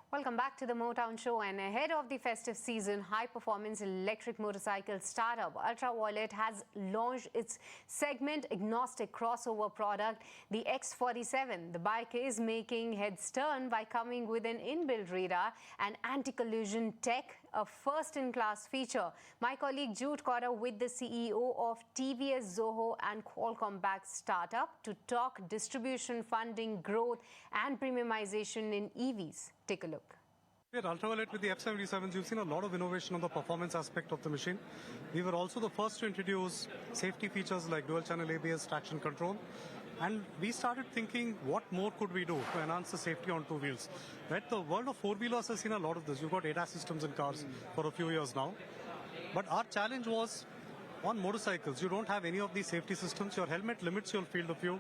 Welcome back to the Motown Show. And ahead of the festive season, high-performance electric motorcycle startup Ultraviolette has launched its segment-agnostic crossover product, the X47. The bike is making heads turn by coming with an inbuilt radar and anti-collision tech, a first-in-class feature. My colleague Jude caught up with the CEO of TVS Zoho and Qualcomm-backed startup to talk distribution, funding, growth, and premiumization in EVs. Take a look. At Ultraviolette with the F77s, you've seen a lot of innovation on the performance aspect of the machine. We were also the first to introduce safety features like dual-channel ABS, traction control. And we started thinking, what more could we do to enhance the safety on two wheels? Right? The world of four-wheelers has seen a lot of this. You've got ADAS systems in cars for a few years now. But our challenge was, on motorcycles, you don't have any of these safety systems. Your helmet limits your field of view.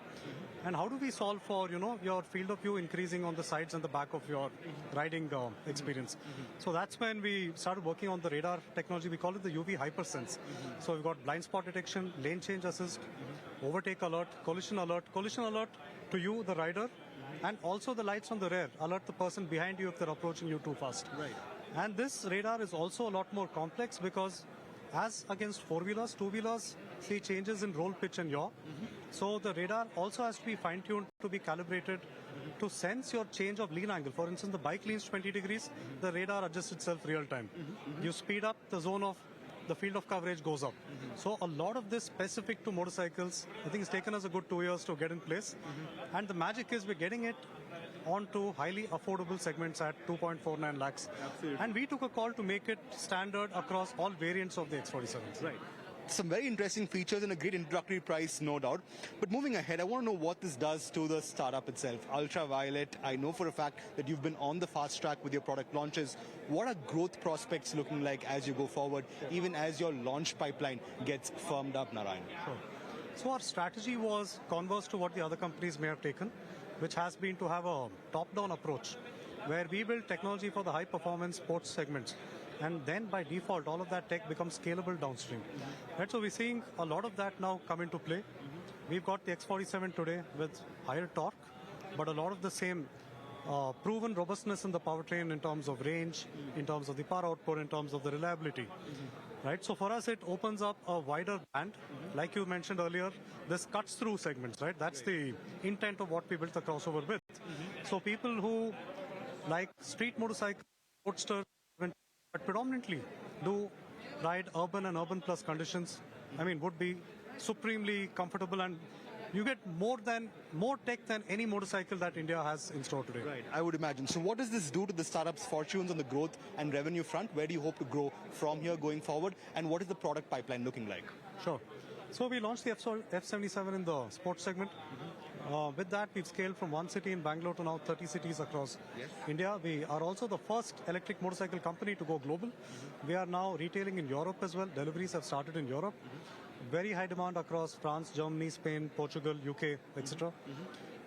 And how do we solve for, your field of view increasing on the sides and the back of your riding experience? So that's when we started working on the radar technology. We call it the UV Hypersense. So we've got blind spot detection, lane change assist, overtake alert, collision alert to you, the rider, and also the lights on the rear alert the person behind you if they're approaching you too fast. Right. And this radar is also a lot more complex because as against four-wheelers, two-wheelers see changes in roll, pitch and yaw. So the radar also has to be fine-tuned to be calibrated to sense your change of lean angle. For instance, the bike leans 20 degrees, the radar adjusts itself real time. You speed up, the zone of the field of coverage goes up. So a lot of this specific to motorcycles, I think it's taken us a good 2 years to get in place. And the magic is we're getting it onto highly affordable segments at 2.49 lakhs. Absolutely. And we took a call to make it standard across all variants of the X47s. Right. Some very interesting features and a great introductory price, no doubt. But moving ahead, I want to know what this does to the startup itself. Ultraviolette, I know for a fact that you've been on the fast track with your product launches. What are growth prospects looking like as you go forward, even as your launch pipeline gets firmed up, Narayan? Sure. So our strategy was converse to what the other companies may have taken, which has been to have a top-down approach, where we build technology for the high-performance sports segments. And then by default, all of that tech becomes scalable downstream. Right? So we're seeing a lot of that now come into play. We've got the X47 today with higher torque, but a lot of the same proven robustness in the powertrain in terms of range, in terms of the power output, in terms of the reliability. Right? So for us, it opens up a wider band. Like you mentioned earlier, this cuts through segments, right? That's the intent of what we built the crossover with. So people who like street motorcycle, roadster, but predominantly do ride urban and urban plus conditions, would be supremely comfortable, and you get more tech than any motorcycle that India has in store today. Right, I would imagine. So what does this do to the startup's fortunes on the growth and revenue front? Where do you hope to grow from here going forward? And what is the product pipeline looking like? Sure. So we launched the F77 in the sports segment. With that, we've scaled from one city in Bangalore to now 30 cities across India. We are also the first electric motorcycle company to go global. We are now retailing in Europe as well. Deliveries have started in Europe. Very high demand across France, Germany, Spain, Portugal, UK, etc.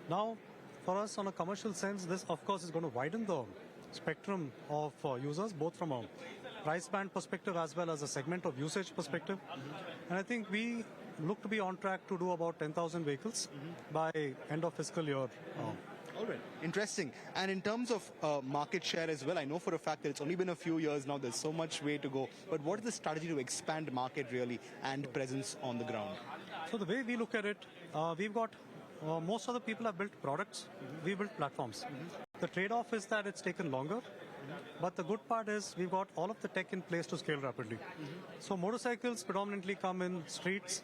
Now, for us, on a commercial sense, this, of course, is going to widen the spectrum of users, both from a price band perspective as well as a segment of usage perspective. And I think we look to be on track to do about 10,000 vehicles by end of fiscal year. All right. Interesting. And in terms of market share as well, I know for a fact that it's only been a few years now, there's so much way to go. But what is the strategy to expand market really and presence on the ground? So the way we look at it, we've got, most other people have built products, we built platforms. The trade-off is that it's taken longer. But the good part is we've got all of the tech in place to scale rapidly. So motorcycles predominantly come in street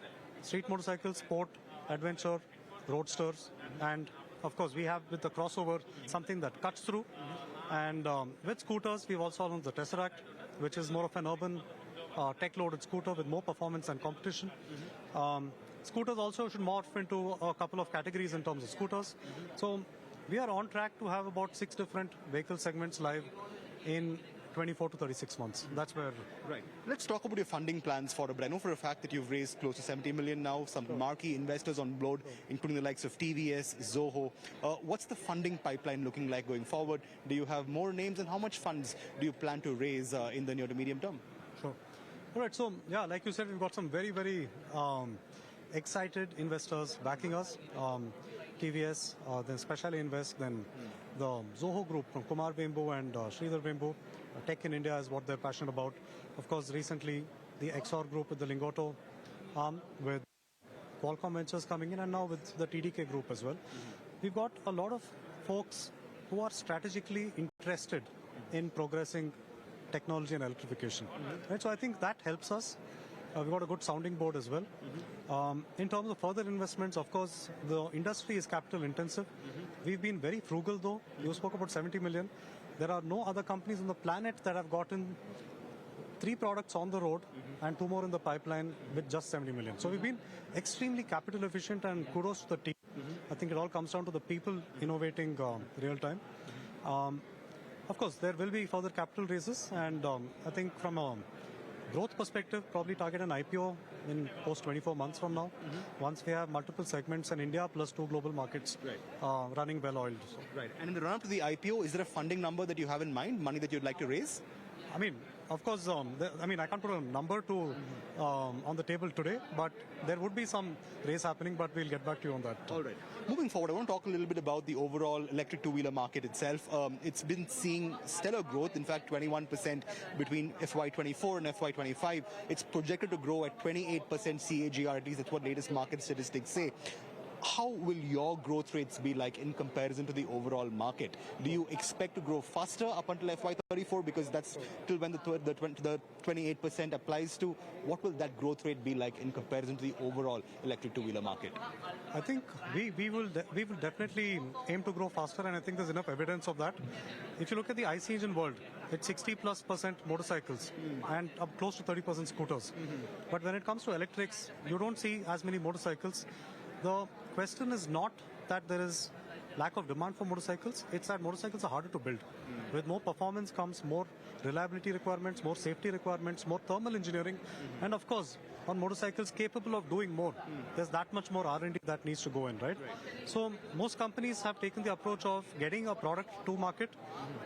motorcycles, sport, adventure, roadsters, and of course we have with the crossover something that cuts through. And with scooters, we've also launched the Tesseract, which is more of an urban tech-loaded scooter with more performance and competition. Scooters also should morph into a couple of categories in terms of scooters. So we are on track to have about 6 different vehicle segments live in 24 to 36 months. That's where... Right. Let's talk about your funding plans for it. I know for a fact that you've raised close to 70 million now, some marquee investors on board, including the likes of TVS, Zoho. What's the funding pipeline looking like going forward? Do you have more names, and how much funds do you plan to raise in the near to medium term? Sure. All right. So, yeah, like you said, we've got some very, very excited investors backing us. TVS, then Specially Invest, then the Zoho Group from Kumar Bembu and Sridhar Bembu. Tech in India is what they're passionate about. Of course, recently the XOR Group with the Lingoto arm, with Qualcomm Ventures coming in, and now with the TDK Group as well. We've got a lot of folks who are strategically interested in progressing technology and electrification. Right? So I think that helps us. We've got a good sounding board as well. In terms of further investments, of course, the industry is capital intensive. We've been very frugal though. You spoke about 70 million. There are no other companies on the planet that have gotten 3 products on the road and 2 more in the pipeline with just 70 million. So we've been extremely capital efficient, and kudos to the team. I think it all comes down to the people innovating real time. Of course, there will be further capital raises, and I think from a growth perspective, probably target an IPO in post 24 months from now, once we have multiple segments in India plus 2 global markets running well oiled. So. Right. And in the run-up to the IPO, is there a funding number that you have in mind, money that you'd like to raise? I mean, of course, I can't put a number to on the table today, but there would be some race happening, but we'll get back to you on that. All right. Moving forward, I want to talk a little bit about the overall electric two-wheeler market itself. It's been seeing stellar growth, in fact, 21% between FY24 and FY25. It's projected to grow at 28% CAGR, at least that's what latest market statistics say. How will your growth rates be like in comparison to the overall market? Do you expect to grow faster up until FY34, because that's till when the 28% applies to? What will that growth rate be like in comparison to the overall electric two-wheeler market? I think we will definitely aim to grow faster, and I think there's enough evidence of that. If you look at the IC engine world, it's 60+% motorcycles and up close to 30% scooters. But when it comes to electrics, you don't see as many motorcycles. The question is not that there is lack of demand for motorcycles, it's that motorcycles are harder to build. With more performance comes more reliability requirements, more safety requirements, more thermal engineering, and of course, on motorcycles capable of doing more. There's that much more R&D that needs to go in, right? So most companies have taken the approach of getting a product to market.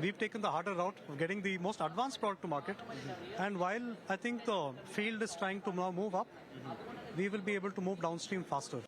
We've taken the harder route of getting the most advanced product to market. And while I think the field is trying to now move up, we will be able to move downstream faster.